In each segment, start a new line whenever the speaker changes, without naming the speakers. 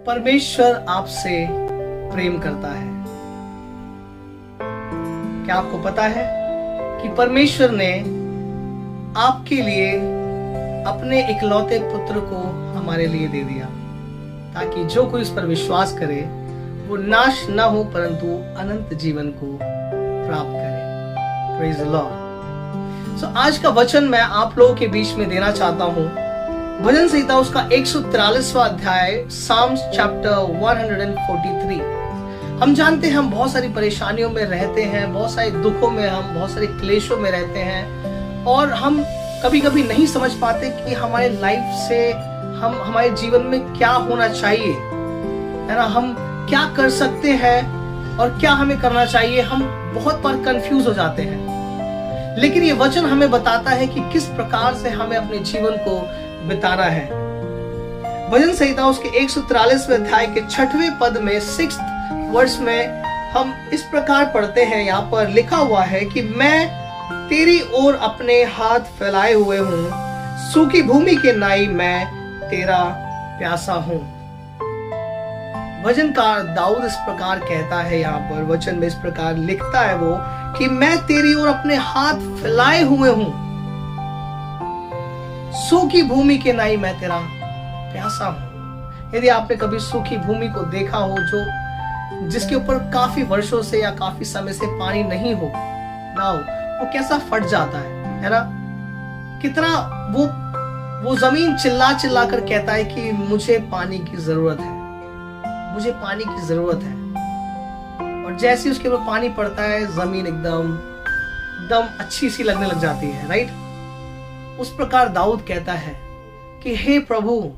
परमेश्वर आपसे प्रेम करता है। क्या आपको पता है कि परमेश्वर ने आपके लिए अपने इकलौते पुत्र को हमारे लिए दे दिया, ताकि जो कोई उस पर विश्वास करे वो नाश न हो परंतु अनंत जीवन को प्राप्त करे। Praise the Lord. सो आज का वचन मैं आप लोगों के बीच में देना चाहता हूं। भजन संहिता उसका 143वां अध्याय, साम्स चैप्टर 143। हम जानते हैं हम बहुत सारी परेशानियों में रहते हैं, बहुत सारे दुखों में, हम बहुत सारे क्लेशों में रहते हैं और हम कभी कभी नहीं समझ पाते कि हमारे लाइफ से हम हमारे जीवन में क्या होना चाहिए, है ना, हम क्या कर सकते हैं और क्या हमें करना चाहिए। हम बहुत बार कंफ्यूज हो जाते हैं, लेकिन ये वचन हमें बताता है कि किस प्रकार से हमें अपने जीवन को बिताना है। भजन संहिता उसके 143वें अध्याय के 6वें पद में 6th वर्स में हम इस प्रकार पढ़ते हैं। यहाँ पर लिखा हुआ है कि मैं तेरी ओर अपने हाथ फैलाए हुए हूँ, सूखी भूमि के नाई मैं तेरा प्यासा हूँ। भजनकार दाऊद इस प्रकार कहता है, यहाँ पर वचन में इस प्रकार लिखता है वो कि मैं तेरी ओर अपने हाथ फैलाए हुए हूँ, सूखी भूमि के नाई मैं तेरा प्यासा हूं। यदि आपने कभी सूखी भूमि को देखा हो, जो जिसके ऊपर काफी वर्षों से या काफी समय से पानी नहीं हो ना हो, वो कैसा फट जाता है ना, कितना वो जमीन चिल्ला चिल्ला कर कहता है कि मुझे पानी की जरूरत है, मुझे पानी की जरूरत है। और जैसे उसके ऊपर पानी पड़ता है जमीन एकदम अच्छी सी लगने लग जाती है, राइट। उस प्रकार दाऊद कहता है कि हे प्रभु,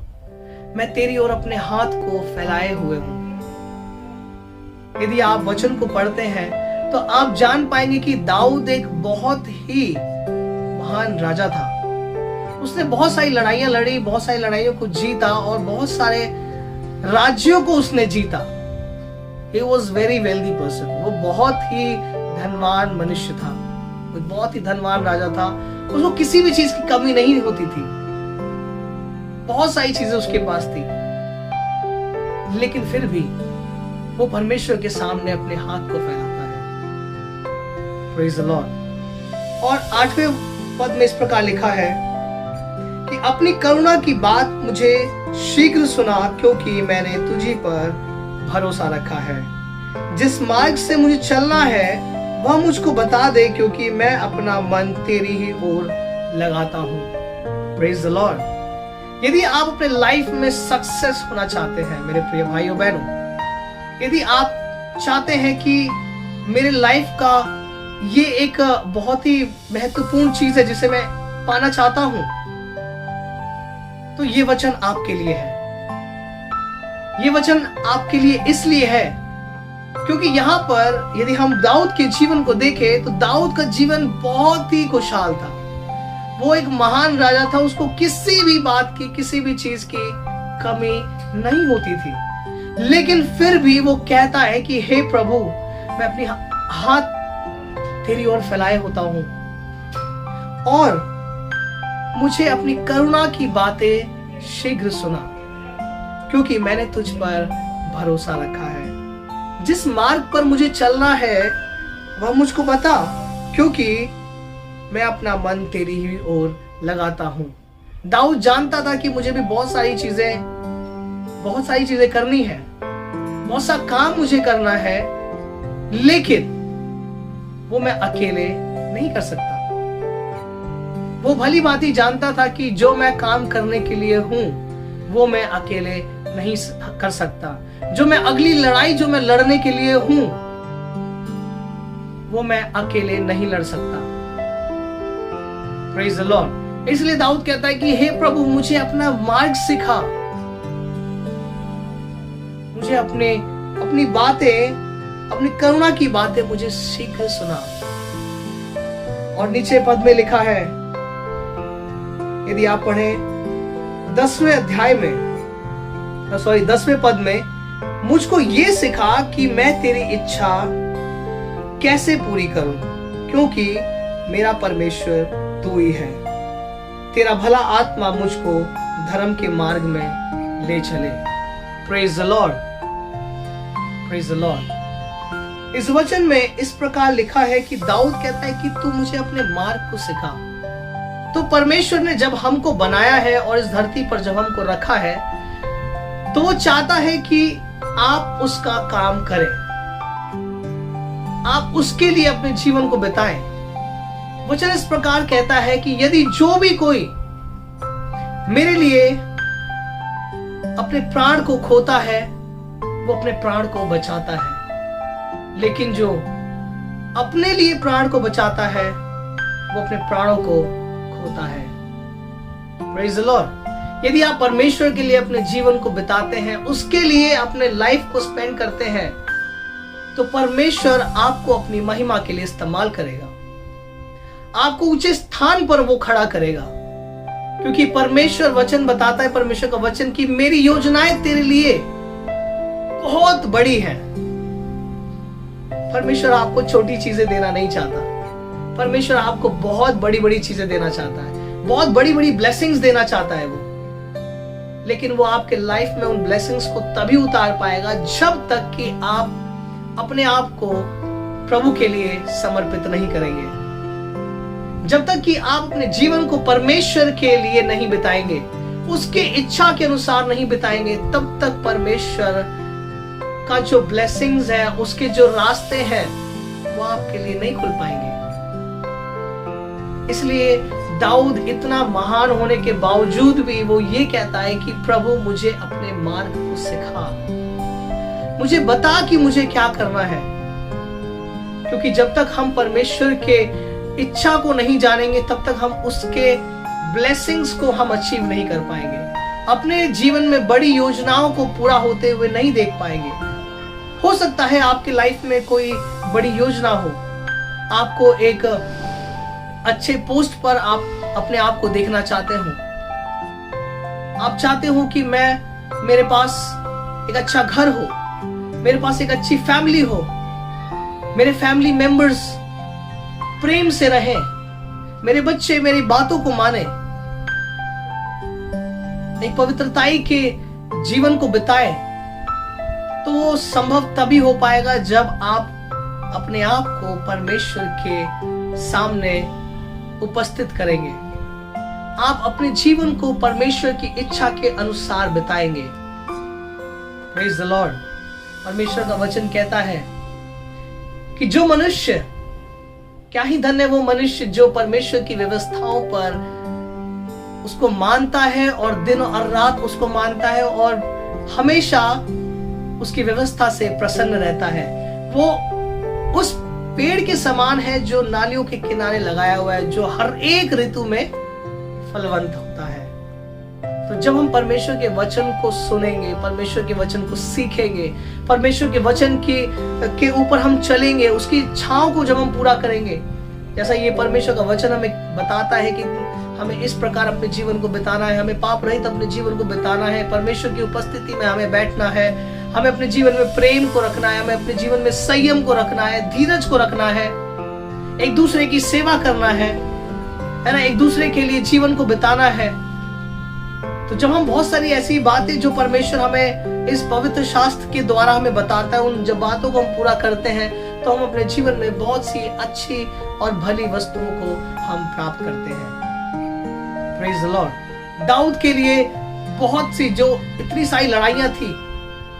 मैं तेरी ओर अपने हाथ को फैलाए हुए हूं। यदि आप वचन को पढ़ते हैं तो आप जान पाएंगे कि दाऊद एक बहुत ही महान राजा था। उसने बहुत सारी लड़ाइयां लड़ी, बहुत सारी लड़ाइयों को जीता और बहुत सारे राज्यों को उसने जीता। He was very wealthy person। वो बहुत ही धनवान मनुष्य था, वो बहुत ही धनवान राजा था। उसको किसी भी चीज की कमी नहीं होती थी, बहुत सारी चीजें उसके पास थी, लेकिन फिर भी वो परमेश्वर के सामने अपने हाथ को फैलाता है। Praise the Lord. और 8वें पद में इस प्रकार लिखा है कि अपनी करुणा की बात मुझे शीघ्र सुना, क्योंकि मैंने तुझी पर भरोसा रखा है। जिस मार्ग से मुझे चलना है वह मुझको बता दे, क्योंकि मैं अपना मन तेरी ही ओर लगाता हूं। Praise the Lord. यदि आप अपने लाइफ में सक्सेस होना चाहते हैं मेरे प्रिय भाइयों बहनों, यदि आप चाहते हैं कि मेरे लाइफ का ये एक बहुत ही महत्वपूर्ण चीज है जिसे मैं पाना चाहता हूं, तो ये वचन आपके लिए है। ये वचन आपके लिए इसलिए है क्योंकि यहाँ पर यदि हम दाऊद के जीवन को देखें तो दाऊद का जीवन बहुत ही खुशहाल था। वो एक महान राजा था, उसको किसी भी बात की, किसी भी चीज की कमी नहीं होती थी, लेकिन फिर भी वो कहता है कि हे प्रभु, मैं अपनी हाथ तेरी ओर फैलाए होता हूं और मुझे अपनी करुणा की बातें शीघ्र सुना, क्योंकि मैंने तुझ पर भरोसा रखा है। जिस मार्ग पर मुझे चलना है वह मुझको बता, क्योंकि मैं अपना मन तेरी ही ओर लगाता हूं। दाऊद जानता था कि मुझे भी बहुत सारी चीजें करनी है, बहुत सा काम मुझे करना है, लेकिन वो मैं अकेले नहीं कर सकता। वो भली भांति जानता था कि जो मैं काम करने के लिए हूं वो मैं अकेले नहीं कर सकता। जो मैं अगली लड़ाई जो मैं लड़ने के लिए हूं वो मैं अकेले नहीं लड़ सकता। Praise the Lord. इसलिए दाऊद कहता है कि हे प्रभु, मुझे अपना मार्ग सिखा, मुझे अपनी बातें, अपनी करुणा की बातें मुझे शीघ्र सुना। और नीचे पद में लिखा है, यदि आप पढ़े 10वें पद में, मुझको ये सिखा कि मैं तेरी इच्छा कैसे पूरी करूं, क्योंकि मेरा परमेश्वर तू ही है। तेरा भला आत्मा मुझको धर्म के मार्ग में ले चले। Praise the lord, praise the Lord. इस वचन में इस प्रकार लिखा है कि दाऊद कहता है कि तू मुझे अपने मार्ग को सिखा। तो परमेश्वर ने जब हमको बनाया है और इस धरती पर जब हमको रखा है, तो वो चाहता है कि आप उसका काम करें, आप उसके लिए अपने जीवन को बिताएं। वचन इस प्रकार कहता है कि यदि जो भी कोई मेरे लिए अपने प्राण को खोता है, वो अपने प्राण को बचाता है, लेकिन जो अपने लिए प्राण को बचाता है, वो अपने प्राणों को खोता है। Praise the Lord. यदि आप परमेश्वर के लिए अपने जीवन को बिताते हैं, उसके लिए अपने लाइफ को स्पेंड करते हैं, तो परमेश्वर आपको अपनी महिमा के लिए इस्तेमाल करेगा, आपको ऊंचे स्थान पर वो खड़ा करेगा, क्योंकि परमेश्वर वचन बताता है, परमेश्वर का वचन, कि मेरी योजनाएं तेरे लिए बहुत बड़ी हैं। परमेश्वर आपको छोटी चीजें देना नहीं चाहता, परमेश्वर आपको बहुत बड़ी बड़ी चीजें देना चाहता है, बहुत बड़ी बड़ी ब्लेसिंग्स देना चाहता है वो। लेकिन वो आपके लाइफ में उन ब्लेसिंग्स को तभी उतार पाएगा जब तक कि आप अपने आप को प्रभु के लिए समर्पित नहीं करेंगे, जब तक कि आप अपने जीवन को परमेश्वर के लिए नहीं बिताएंगे, उसके इच्छा के अनुसार नहीं बिताएंगे, तब तक परमेश्वर का जो ब्लेसिंग्स है, उसके जो रास्ते हैं, वो आपके लिए नहीं खुल पाएंगे। इसलिए दाऊद इतना महान होने के बावजूद भी वो ये कहता है कि प्रभु मुझे अपने मार्ग को सिखा, मुझे बता कि मुझे क्या करना है। क्योंकि जब तक हम परमेश्वर के इच्छा को नहीं जानेंगे, तब तक हम उसके ब्लेसिंग्स को हम अचीव नहीं कर पाएंगे, अपने जीवन में बड़ी योजनाओं को पूरा होते हुए नहीं देख पाएंगे। हो सकता है आपकी लाइफ में कोई बड़ी योजना हो, आपको एक अच्छे पोस्ट पर आप अपने आप को देखना चाहते हो, आप चाहते हो कि मेरे पास एक अच्छा घर हो, मेरे पास एक अच्छी फैमिली हो, मेरे फैमिली मेंबर्स प्रेम से रहें, मेरे बच्चे मेरी बातों को माने, एक पवित्रताई के जीवन को बिताए। तो वो संभव तभी हो पाएगा जब आप अपने आप को परमेश्वर के सामने उपस्थित करेंगे, आप अपने जीवन को परमेश्वर की इच्छा के अनुसार बिताएंगे। Praise the Lord. परमेश्वर का वचन कहता है कि जो मनुष्य, क्या ही धन्य वो मनुष्य जो परमेश्वर की व्यवस्थाओं पर उसको मानता है और दिन और रात उसको मानता है और हमेशा उसकी व्यवस्था से प्रसन्न रहता है। वो उस पेड़ के समान है जो नालियों के किनारे लगाया हुआ है, जो हर एक ऋतु में फलवंत होता है। तो जब हम परमेश्वर के वचन को सुनेंगे, परमेश्वर के वचन को सीखेंगे, परमेश्वर के वचन के ऊपर हम चलेंगे, उसकी इच्छाओं को जब हम पूरा करेंगे, जैसा ये परमेश्वर का वचन हमें बताता है कि हमें इस प्रकार अपने जीवन को बिताना है, हमें पाप रहित अपने जीवन को बिताना है, परमेश्वर की उपस्थिति में हमें बैठना है, हमें अपने जीवन में प्रेम को रखना है, हमें अपने जीवन में संयम को रखना है, धीरज को रखना है, एक दूसरे की सेवा करना है ना, एक दूसरे के लिए जीवन को बिताना है। तो जब हम बहुत सारी ऐसी बातें जो परमेश्वर हमें इस पवित्र शास्त्र के द्वारा हमें बताता है, उन जब बातों को हम पूरा करते हैं, तो हम अपने जीवन में बहुत सी अच्छी और भली वस्तुओं को हम प्राप्त करते हैं। Praise the Lord. दाऊद के लिए बहुत सी जो इतनी सारी लड़ाइयां थी,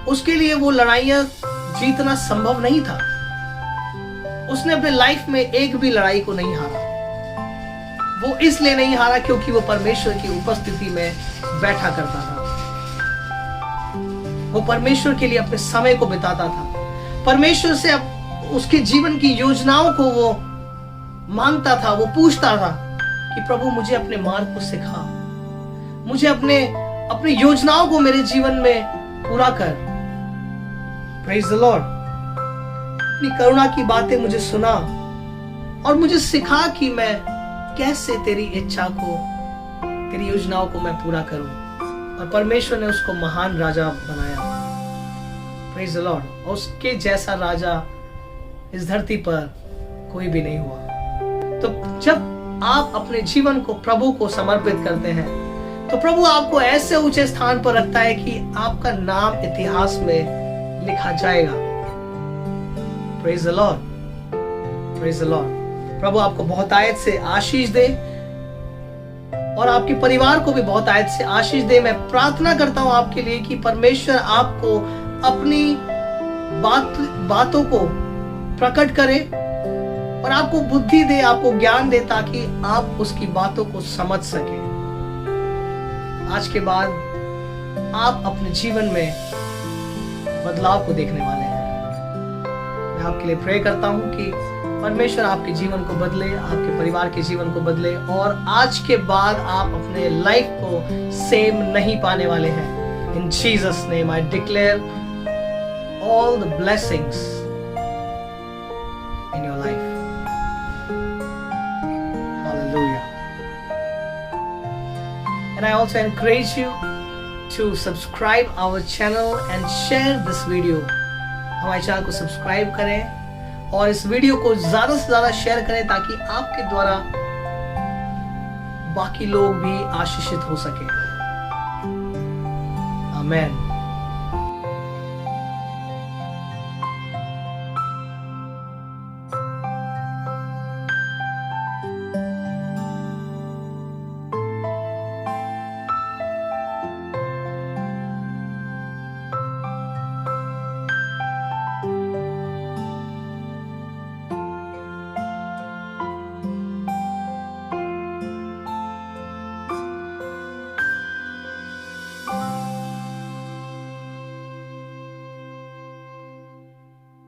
उसके लिए वो लड़ाइयां जीतना संभव नहीं था। उसने अपने लाइफ में एक भी लड़ाई को नहीं हारा। वो इसलिए नहीं हारा क्योंकि वो परमेश्वर की उपस्थिति में बैठा करता था, वो परमेश्वर के लिए अपने समय को बिताता था, परमेश्वर से उसके जीवन की योजनाओं को वो मांगता था, वो पूछता था कि प्रभु मुझे अपने मार्ग को सिखा, मुझे अपने योजनाओं को मेरे जीवन में पूरा कर। Praise the Lord. अपनी करुणा की बातें मुझे सुना और मुझे सिखा कि मैं कैसे तेरी इच्छा को, तेरी योजनाओं को मैं पूरा करूं। और परमेश्वर ने उसको महान राजा बनाया। Praise the Lord. और उसके जैसा राजा इस धरती पर कोई भी नहीं हुआ। तो जब आप अपने जीवन को प्रभु को समर्पित करते हैं, तो प्रभु आपको ऐसे ऊंचे स्थान पर रखता है कि आपका नाम इतिहास में लिखा जाएगा। Praise the lord, praise the lord. प्रभु आपको बहुतायत से आशीष दे और आपके परिवार को भी बहुतायत से आशीष दे। मैं प्रार्थना करता हूं आपके लिए कि परमेश्वर आपको अपनी बातों को प्रकट करे और आपको बुद्धि दे, आपको ज्ञान दे, ताकि आप उसकी बातों को समझ सके। आज के बाद आप अपने जीवन में बदलाव को देखने वाले हैं। मैं आपके लिए प्रे करता हूं कि परमेश्वर आपके जीवन को बदले, आपके परिवार के जीवन को बदले और आज के बाद आप अपने लाइफ को सेम नहीं पाने वाले हैं। इन Jesus name I declare all the blessings in your life. Hallelujah. And I also encourage you to subscribe our channel and share this video. हमारे चैनल को सब्सक्राइब करें और इस वीडियो को ज्यादा से ज्यादा शेयर करें ताकि आपके द्वारा बाकी लोग भी आशीषित हो सके। आमीन।